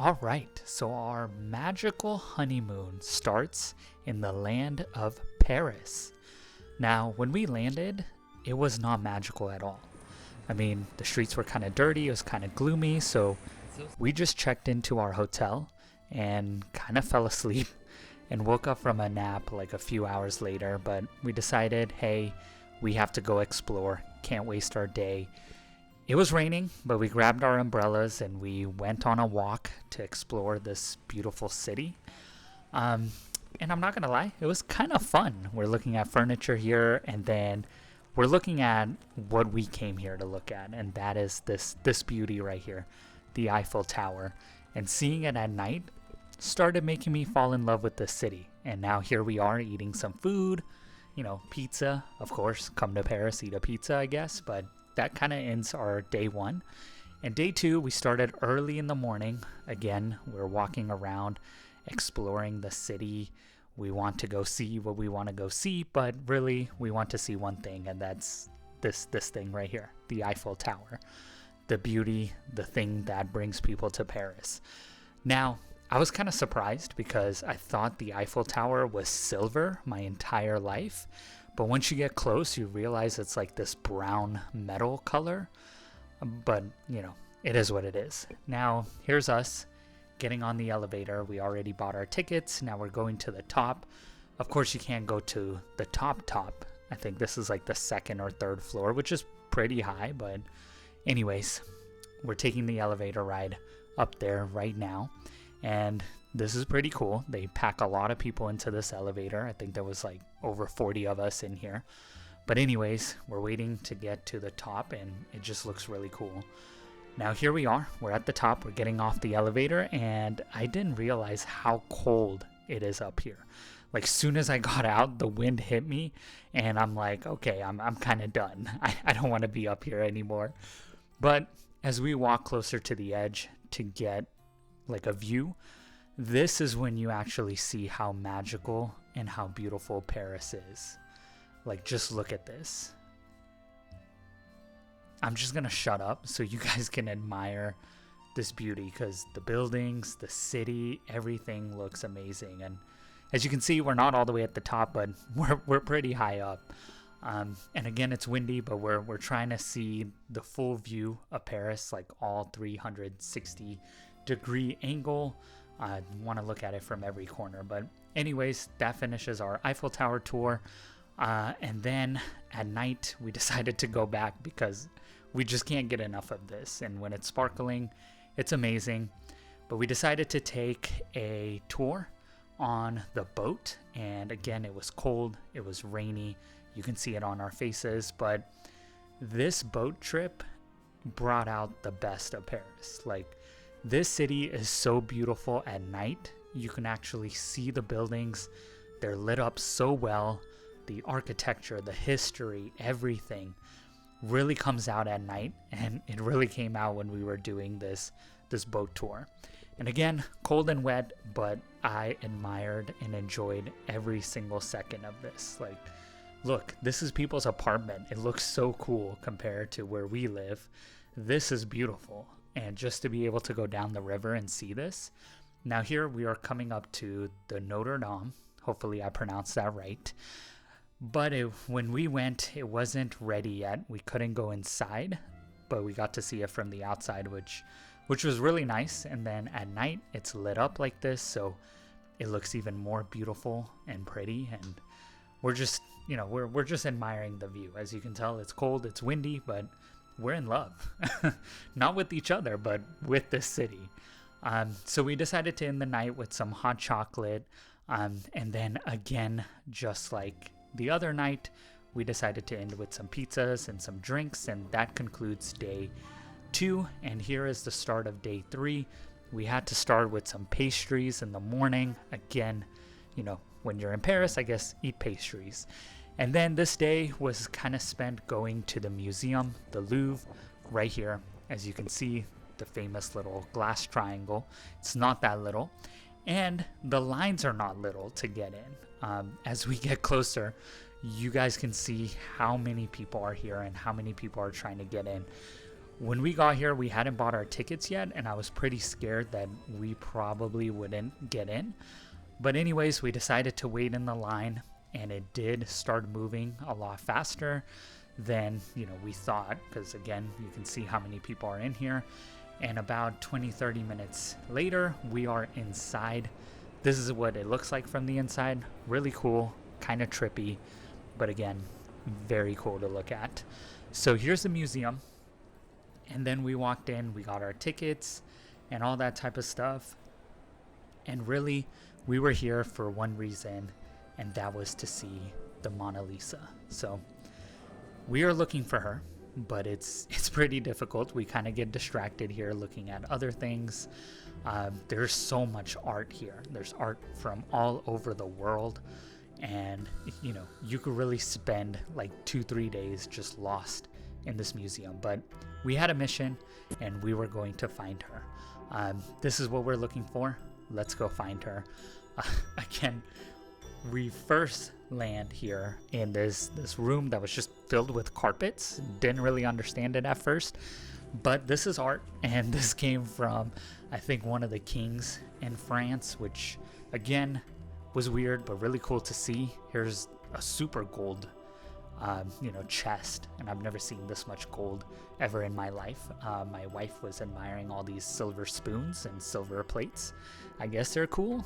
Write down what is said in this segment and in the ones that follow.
Alright, so our magical honeymoon starts in the land of Paris. Now, when we landed, it was not magical at all. I mean, the streets were kind of dirty, it was kind of gloomy, so we just checked into our hotel and kind of fell asleep and woke up from a nap like a few hours later. But we decided, hey, we have to go explore, can't waste our day. It was raining, but we grabbed our umbrellas and we went on a walk to explore this beautiful city. And I'm not gonna lie, it was kind of fun. We're looking at furniture here, and then we're looking at what we came here to look at, and that is this beauty right here, the Eiffel Tower. And seeing it at night started making me fall in love with this city. And now here we are eating some food, pizza, of course. Come to Paris, eat a pizza, I guess. But that kind of ends our day one. And day two, we started early in the morning. Again, we're walking around, exploring the city. We want to go see what we want to go see, but really we want to see one thing, and that's this thing right here, the Eiffel Tower. The beauty, the thing that brings people to Paris. Now, I was kind of surprised because I thought the Eiffel Tower was silver my entire life. But once you get close, you realize it's like this brown metal color. But, it is what it is. Now, here's us getting on the elevator. We already bought our tickets. Now we're going to the top. Of course, you can't go to the top. I think this is like the second or third floor, which is pretty high. But anyways, we're taking the elevator ride up there right now. And this is pretty cool. They pack a lot of people into this elevator. I think there was like over 40 of us in here. But anyways, we're waiting to get to the top, and it just looks really cool. Now here we are. We're at the top. We're getting off the elevator, and I didn't realize how cold it is up here. Like, soon as I got out, the wind hit me, and I'm like, okay, I'm kind of done. I don't want to be up here anymore. But as we walk closer to the edge to get like a view, this is when you actually see how magical and how beautiful Paris is. Like, just look at this. I'm just gonna shut up so you guys can admire this beauty, because the buildings, the city, everything looks amazing. And as you can see, we're not all the way at the top, but we're pretty high up. And again, it's windy, but we're trying to see the full view of Paris, like all 360-degree angle. I want to look at it from every corner. But anyways, that finishes our Eiffel Tower tour. And then at night, we decided to go back because we just can't get enough of this. And when it's sparkling, it's amazing. But we decided to take a tour on the boat. And again, it was cold. It was rainy. You can see it on our faces. But this boat trip brought out the best of Paris. Like, this city is so beautiful at night. You can actually see the buildings. They're lit up so well. The architecture, the history, everything really comes out at night. And it really came out when we were doing this boat tour. And again, cold and wet, but I admired and enjoyed every single second of this. Like, look, this is people's apartment. It looks so cool compared to where we live. This is beautiful. And just to be able to go down the river and see this. Now here we are coming up to the Notre Dame. Hopefully I pronounced that right. But when we went, it wasn't ready yet. We couldn't go inside, but we got to see it from the outside, which was really nice. And then at night, it's lit up like this, so it looks even more beautiful and pretty. And we're just, we're just admiring the view. As you can tell, it's cold, it's windy, but we're in love. Not with each other, but with this city. So we decided to end the night with some hot chocolate. And then again, just like the other night, we decided to end with some pizzas and some drinks. And that concludes day 2. And here is the start of day 3. We had to start with some pastries in the morning. Again, when you're in Paris, I guess, eat pastries. And then this day was kind of spent going to the museum, the Louvre, right here. As you can see, the famous little glass triangle. It's not that little. And the lines are not little to get in. As we get closer, you guys can see how many people are here and how many people are trying to get in. When we got here, we hadn't bought our tickets yet, and I was pretty scared that we probably wouldn't get in. But anyways, we decided to wait in the line, and it did start moving a lot faster than, we thought, because again, you can see how many people are in here. And about 20-30 minutes later, we are inside. This is what it looks like from the inside. Really cool, kind of trippy, but again, very cool to look at. So here's the museum. And then we walked in, we got our tickets and all that type of stuff. And really, we were here for one reason, and that was to see the Mona Lisa. So we are looking for her, but it's pretty difficult. We kind of get distracted here looking at other things. There's so much art here. There's art from all over the world. And, you could really spend like 2-3 days just lost in this museum. But we had a mission, and we were going to find her. This is what we're looking for. Let's go find her. Again, we first land here in this room that was just filled with carpets. Didn't really understand it at first, but this is art, and this came from, I think, one of the kings in France, which again was weird but really cool to see. Here's a super gold chest, and I've never seen this much gold ever in my life. My wife was admiring all these silver spoons and silver plates. I guess they're cool.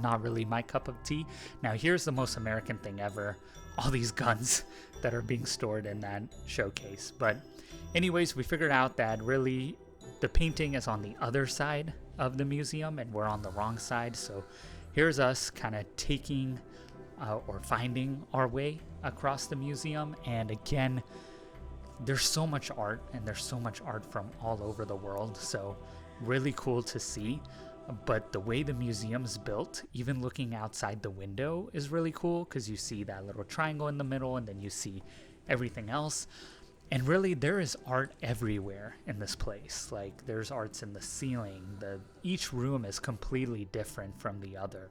Not really my cup of tea. Now here's the most American thing ever, all these guns that are being stored in that showcase. But anyways, we figured out that really the painting is on the other side of the museum, and we're on the wrong side. So here's us kind of taking or finding our way across the museum. And again, there's so much art, and there's so much art from all over the world. So really cool to see. But the way the museum's built, even looking outside the window, is really cool, because you see that little triangle in the middle, and then you see everything else. And really, there is art everywhere in this place. Like, there's arts in the ceiling. Each room is completely different from the other.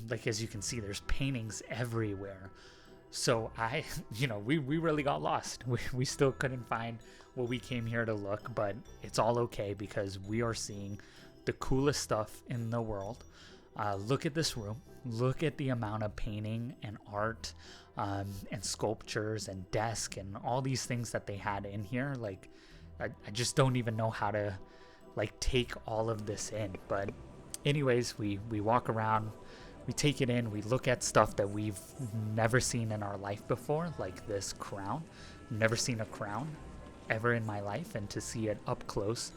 Like, as you can see, there's paintings everywhere. So we really got lost. We still couldn't find what we came here to look, but it's all okay, because we are seeing the coolest stuff in the world. Look at this room. Look at the amount of painting and art and sculptures and desk and all these things that they had in here. Like, I just don't even know how to take all of this in. But anyways, we walk around, we take it in, we look at stuff that we've never seen in our life before, like this crown. Never seen a crown ever in my life, and to see it up close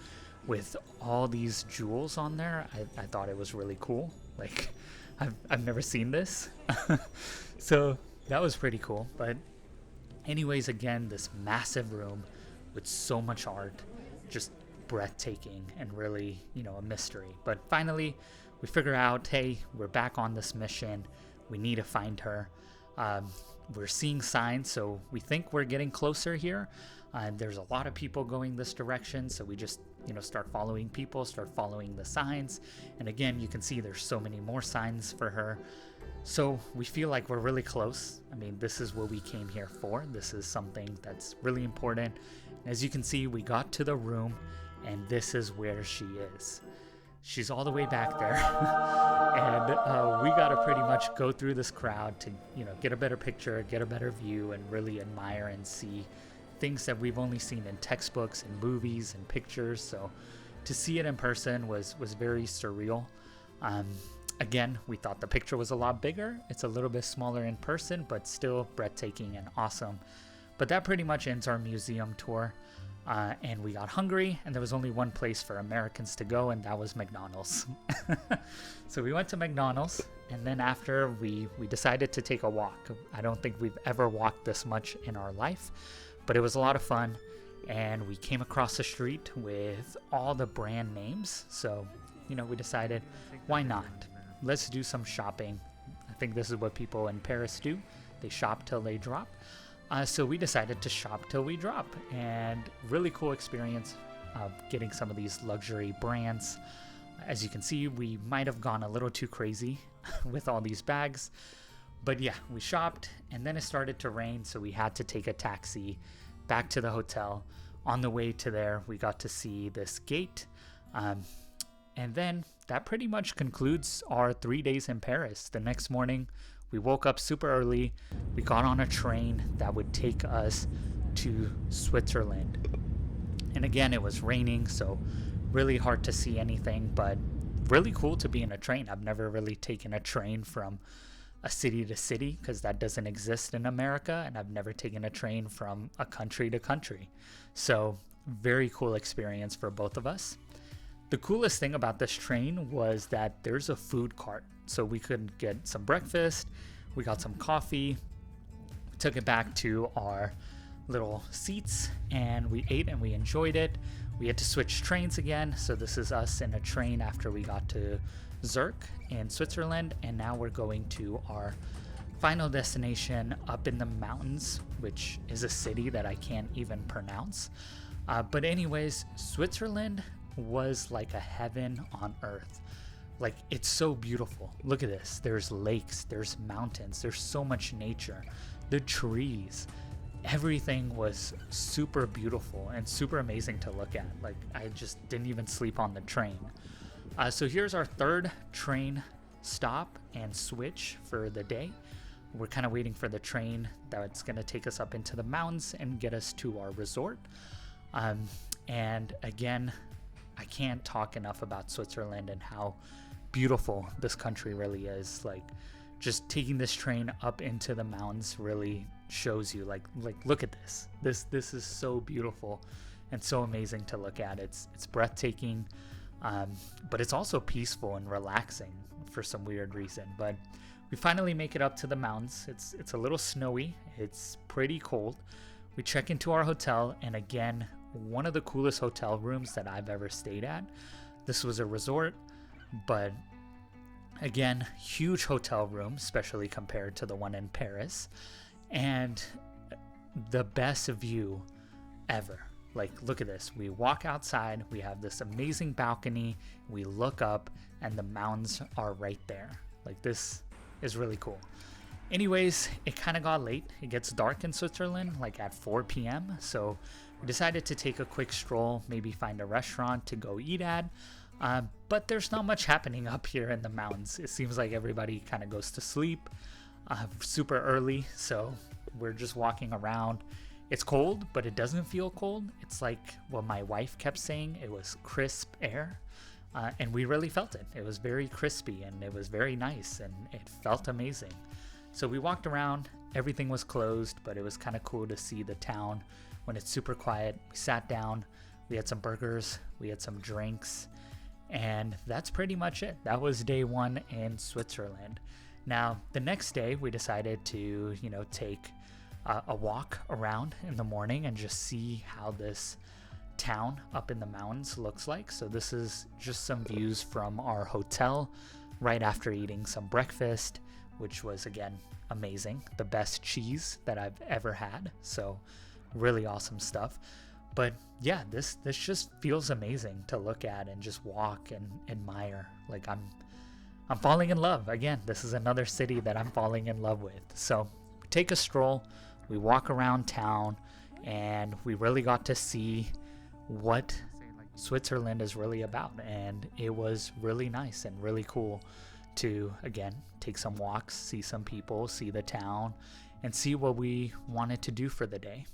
with all these jewels on there, I thought it was really cool. Like, I've never seen this. So that was pretty cool. But anyways, again, this massive room with so much art, just breathtaking, and really, a mystery. But finally, we figure out, hey, we're back on this mission. We need to find her. We're seeing signs, so we think we're getting closer here. There's a lot of people going this direction, so we just start following people, start following the signs. And again, you can see there's so many more signs for her. So we feel like we're really close. I mean, this is what we came here for. This is something that's really important. As you can see, we got to the room, and this is where she is. She's all the way back there. And we got to pretty much go through this crowd to, get a better picture, get a better view, and really admire and see things that we've only seen in textbooks and movies and pictures. So to see it in person was very surreal. Again, we thought the picture was a lot bigger. It's a little bit smaller in person, but still breathtaking and awesome. But that pretty much ends our museum tour. And we got hungry, and there was only one place for Americans to go, and that was McDonald's. So we went to McDonald's, and then after we decided to take a walk. I don't think we've ever walked this much in our life, but it was a lot of fun. And we came across the street with all the brand names. So, we decided, why not? Let's do some shopping. I think this is what people in Paris do. They shop till they drop. So we decided to shop till we drop, and really cool experience getting some of these luxury brands. As you can see, we might have gone a little too crazy with all these bags, but yeah, we shopped, and then it started to rain, so we had to take a taxi back to the hotel. On the way to there, we got to see this gate. And then that pretty much concludes our 3 days in Paris. The next morning, we woke up super early. We got on a train that would take us to Switzerland. And again, it was raining, so really hard to see anything, but really cool to be in a train. I've never really taken a train from a city to city because that doesn't exist in America, and I've never taken a train from a country to country. So very cool experience for both of us. The coolest thing about this train was that there's a food cart, so we could get some breakfast, we got some coffee, took it back to our little seats, and we ate and we enjoyed it. We had to switch trains again, so this is us in a train after we got to Zurich in Switzerland, and now we're going to our final destination up in the mountains, which is a city that I can't even pronounce. But anyways, Switzerland was like a heaven on earth. Like, it's so beautiful. Look at this. There's lakes, there's mountains, there's so much nature, the trees. Everything was super beautiful and super amazing to look at. Like, I just didn't even sleep on the train. So here's our third train stop and switch for the day. We're kind of waiting for the train that's going to take us up into the mountains and get us to our resort. And again, I can't talk enough about Switzerland and how beautiful this country really is. Like, just taking this train up into the mountains really shows you, like look at this. This is so beautiful and so amazing to look at. It's breathtaking, but it's also peaceful and relaxing for some weird reason. But we finally make it up to the mountains. It's a little snowy. It's pretty cold. We check into our hotel, and again, one of the coolest hotel rooms that I've ever stayed at. This was a resort, but again, huge hotel room, especially compared to the one in Paris, and the best view ever. Like, look at this. We walk outside, we have this amazing balcony, we look up, and the mountains are right there. Like, this is really cool. Anyways, it kind of got late. It gets dark in Switzerland, like at 4 p.m. So we decided to take a quick stroll, maybe find a restaurant to go eat at. But there's not much happening up here in the mountains. It seems like everybody kind of goes to sleep super early. So we're just walking around. It's cold, but it doesn't feel cold. It's like what my wife kept saying. It was crisp air. And we really felt it. It was very crispy and it was very nice and it felt amazing. So we walked around, everything was closed, but it was kind of cool to see the town when it's super quiet. We sat down, we had some burgers, we had some drinks, and that's pretty much it. That was day one in Switzerland. Now, the next day we decided to, take a walk around in the morning and just see how this town up in the mountains looks like. So this is just some views from our hotel right after eating some breakfast, which was, again, amazing. The best cheese that I've ever had. So really awesome stuff. But yeah, this just feels amazing to look at and just walk and admire. Like, I'm falling in love. Again, this is another city that I'm falling in love with. So we take a stroll, we walk around town, and we really got to see what Switzerland is really about. And it was really nice and really cool to, again, take some walks, see some people, see the town, and see what we wanted to do for the day.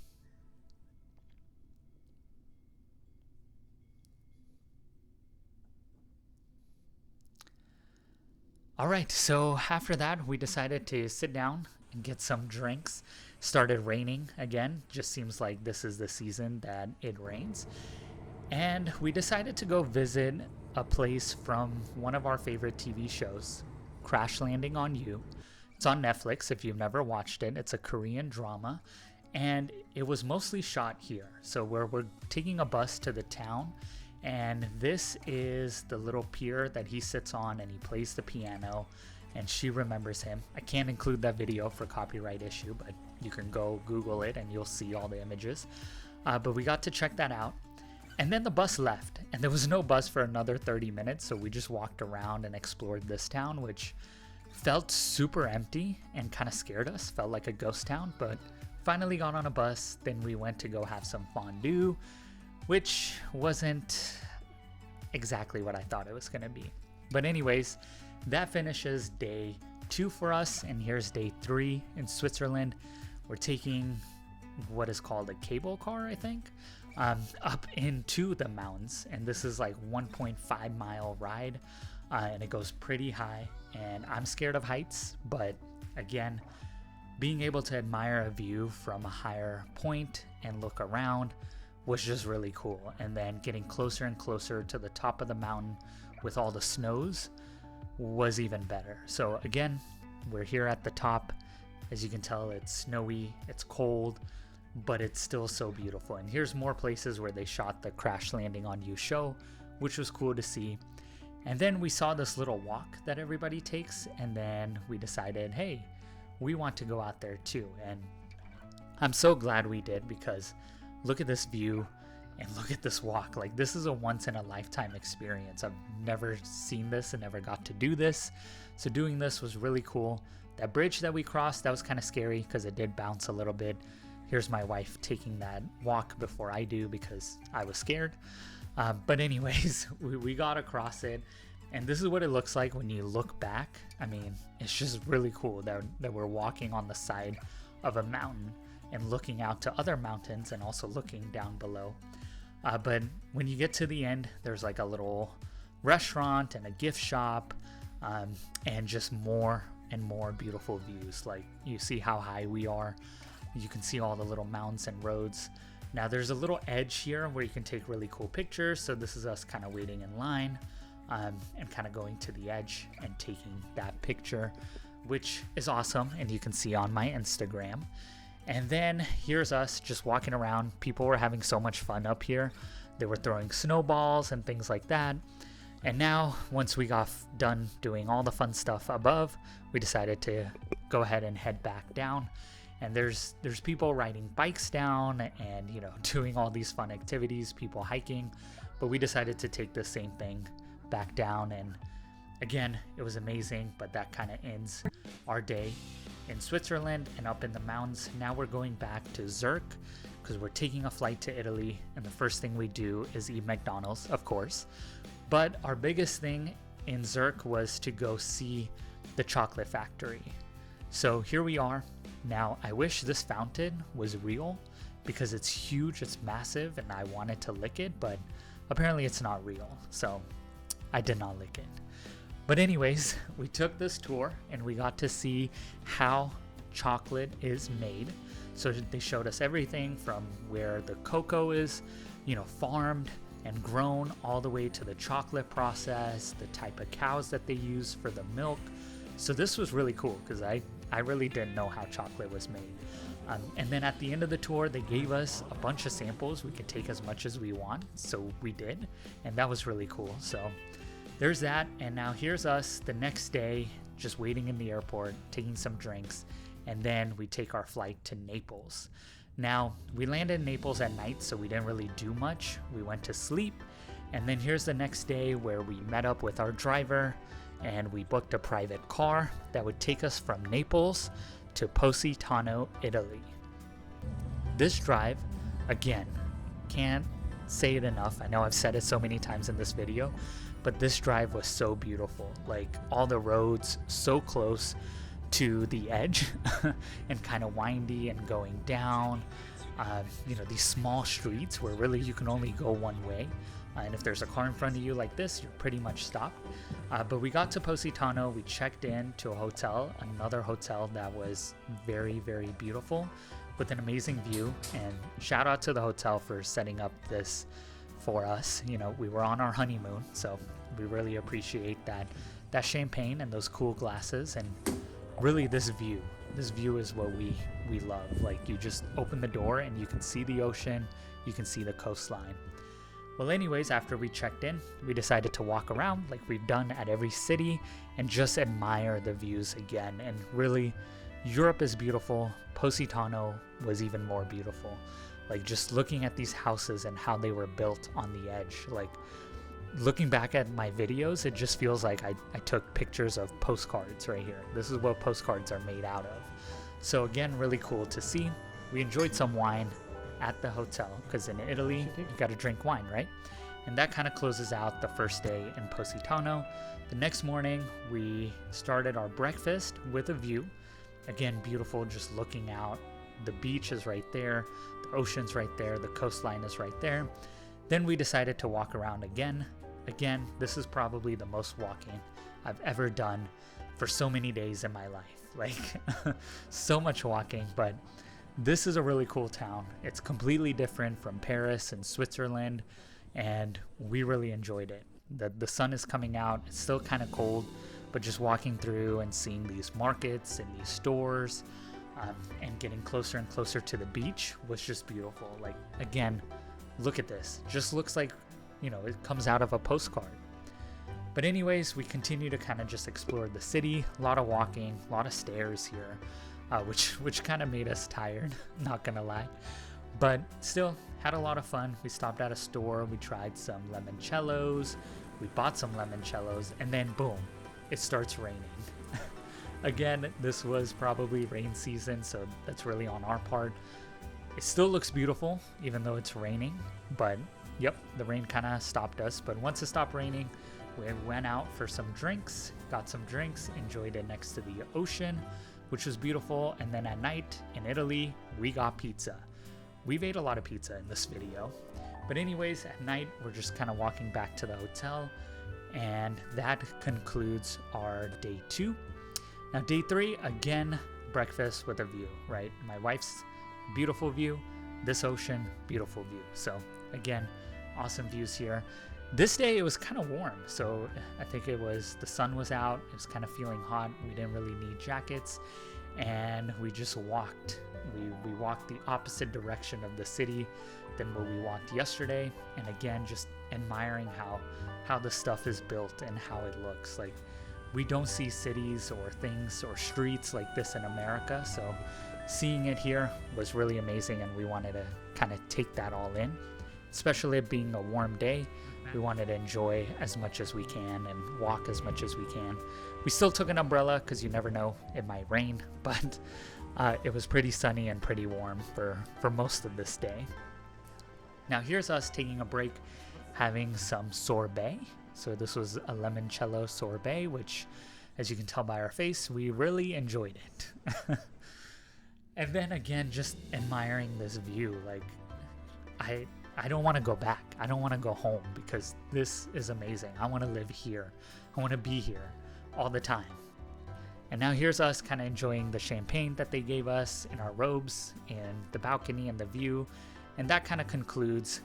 All right, so after that, we decided to sit down and get some drinks. Started raining again. Just seems like this is the season that it rains. And we decided to go visit a place from one of our favorite TV shows, Crash Landing on You. It's on Netflix if you've never watched it. It's a Korean drama, and it was mostly shot here. So we're taking a bus to the town, and this is the little pier that he sits on, and he plays the piano, and she remembers him. I can't include that video for copyright issue, but you can go Google it and you'll see all the images. But we got to check that out. And then the bus left, and there was no bus for another 30 minutes, so we just walked around and explored this town, which felt super empty and kind of scared us. Felt like a ghost town, but finally got on a bus. Then we went to go have some fondue. which wasn't exactly what I thought it was going to be. But anyways, that finishes day 2 for us, and here's day 3 in Switzerland. We're taking what is called a cable car, I think, up into the mountains, and this is like 1.5 mile ride, and it goes pretty high, and I'm scared of heights, but again, being able to admire a view from a higher point and look around was just really cool. And then getting closer and closer to the top of the mountain with all the snows was even better. So again, we're here at the top. As you can tell, it's snowy, it's cold, but it's still so beautiful. And here's more places where they shot the crash landing on you show, which was cool to see. And then we saw this little walk that everybody takes, and then we decided, hey, we want to go out there too. And I'm so glad we did, because look at this view and look at this walk. Like, this is a once in a lifetime experience. I've never seen this and never got to do this. So doing this was really cool. That bridge that we crossed, that was kind of scary because it did bounce a little bit. Here's my wife taking that walk before I do because I was scared. But anyways, we got across it, and this is what it looks like when you look back. I mean, it's just really cool that we're walking on the side of a mountain and looking out to other mountains and also looking down below. But when you get to the end, there's like a little restaurant and a gift shop, and just more and more beautiful views. Like, you see how high we are. You can see all the little mountains and roads. Now there's a little edge here where you can take really cool pictures. So this is us kind of waiting in line, and kind of going to the edge and taking that picture, which is awesome. And you can see on my Instagram. And then here's us just walking around. People were having so much fun up here. They were throwing snowballs and things like that. And now, once we got done doing all the fun stuff above, we decided to go ahead and head back down. And there's people riding bikes down and, you know, doing all these fun activities, people hiking. But we decided to take the same thing back down. And again, it was amazing, but that kind of ends our day in Switzerland and up in the mountains. Now we're going back to Zurich because we're taking a flight to Italy, and the first thing we do is eat McDonald's, of course. But our biggest thing in Zurich was to go see the chocolate factory. So here we are. Now, I wish this fountain was real because it's huge, it's massive, and I wanted to lick it, but apparently it's not real, so I did not lick it. But anyways, we took this tour and we got to see how chocolate is made. So they showed us everything from where the cocoa is, you know, farmed and grown, all the way to the chocolate process, the type of cows that they use for the milk. So this was really cool because I really didn't know how chocolate was made. And then at the end of the tour, they gave us a bunch of samples. We could take as much as we want, so we did, and that was really cool. So there's that, and now here's us the next day, just waiting in the airport, taking some drinks, and then we take our flight to Naples. Now, we landed in Naples at night, so we didn't really do much. We went to sleep, and then here's the next day where we met up with our driver, and we booked a private car that would take us from Naples to Positano, Italy. This drive, again, can't say it enough. I know I've said it so many times in this video, but this drive was so beautiful. Like, all the roads so close to the edge and kind of windy and going down. You know, these small streets where really you can only go one way. And if there's a car in front of you like this, you're pretty much stopped. But we got to Positano, we checked in to a hotel, another hotel that was very, very beautiful with an amazing view. And shout out to the hotel for setting up this for us. You know, we were on our honeymoon, so we really appreciate that champagne and those cool glasses, and really this view is what we love. Like, you just open the door and you can see the ocean, you can see the coastline. Well, anyways, after we checked in, we decided to walk around like we've done at every city and just admire the views again. And really, Europe is beautiful. Positano was even more beautiful. Like, just looking at these houses and how they were built on the edge. Like, looking back at my videos, it just feels like I took pictures of postcards right here. This is what postcards are made out of. So again, really cool to see. We enjoyed some wine at the hotel, because in Italy you got to drink wine, right? And that kind of closes out the first day in Positano. The next morning we started our breakfast with a view. Again, beautiful, just looking out. The beach is right there, the ocean's right there, the coastline is right there. Then we decided to walk around again. Again, this is probably the most walking I've ever done for so many days in my life. Like, so much walking, but this is a really cool town. It's completely different from Paris and Switzerland, and we really enjoyed it. The sun is coming out, it's still kind of cold, but just walking through and seeing these markets and these stores, and getting closer and closer to the beach was just beautiful. Like, again, look at this. Just looks like, you know, it comes out of a postcard. But anyways, we continue to kind of just explore the city. A lot of walking, a lot of stairs here, which kind of made us tired, not gonna lie. But still, had a lot of fun. We stopped at a store, we tried some limoncellos, we bought some limoncellos, and then boom, it starts raining. Again, this was probably rain season, so that's really on our part. It still looks beautiful, even though it's raining, but yep, the rain kind of stopped us. But once it stopped raining, we went out for some drinks, got some drinks, enjoyed it next to the ocean, which was beautiful. And then at night in Italy, we got pizza. We've ate a lot of pizza in this video. But anyways, at night, we're just kind of walking back to the hotel, and that concludes our day 2. Now, day 3, again, breakfast with a view, right? My wife's beautiful view, this ocean, beautiful view. So again, awesome views here. This day it was kind of warm, so I think the sun was out, it was kind of feeling hot. We didn't really need jackets, and we just walked. We walked the opposite direction of the city than what we walked yesterday, and again, just admiring how the stuff is built and how it looks. Like, we don't see cities or things or streets like this in America, so seeing it here was really amazing, and we wanted to kind of take that all in. Especially it being a warm day, we wanted to enjoy as much as we can and walk as much as we can. We still took an umbrella because you never know, it might rain, but it was pretty sunny and pretty warm for most of this day. Now here's us taking a break, having some sorbet. So this was a limoncello sorbet, which, as you can tell by our face, we really enjoyed it. And then again, just admiring this view. Like, I don't want to go back. I don't want to go home because this is amazing. I want to live here. I want to be here all the time. And now here's us kind of enjoying the champagne that they gave us in our robes and the balcony and the view. And that kind of concludes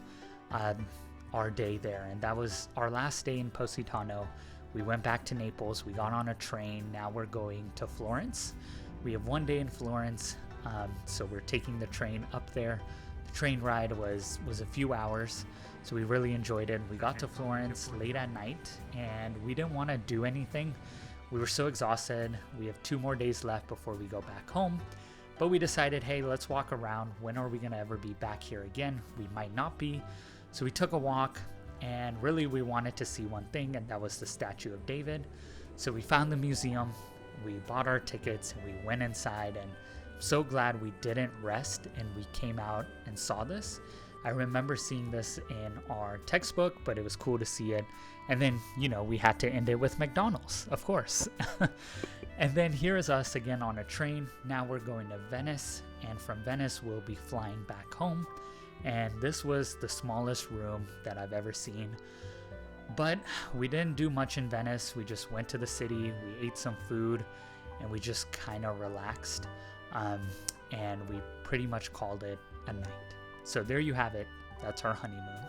our day there. And that was our last day in Positano. We went back to Naples. We got on a train. Now we're going to Florence. We have one day in Florence, so we're taking the train up there. The train ride was a few hours, so we really enjoyed it. We got to Florence late at night, and we didn't want to do anything. We were so exhausted. We have 2 more days left before we go back home, but we decided, hey, let's walk around. When are we going to ever be back here again? We might not be. So we took a walk, and really we wanted to see one thing, and that was the Statue of David. So we found the museum, we bought our tickets, and we went inside, and I'm so glad we didn't rest and we came out and saw this. I remember seeing this in our textbook, but it was cool to see it. And then, you know, we had to end it with McDonald's, of course. And then here is us again on a train. Now we're going to Venice, and from Venice we'll be flying back home. And this was the smallest room that I've ever seen. But we didn't do much in Venice. We just went to the city, we ate some food, and we just kind of relaxed. And we pretty much called it a night. So there you have it. That's our honeymoon.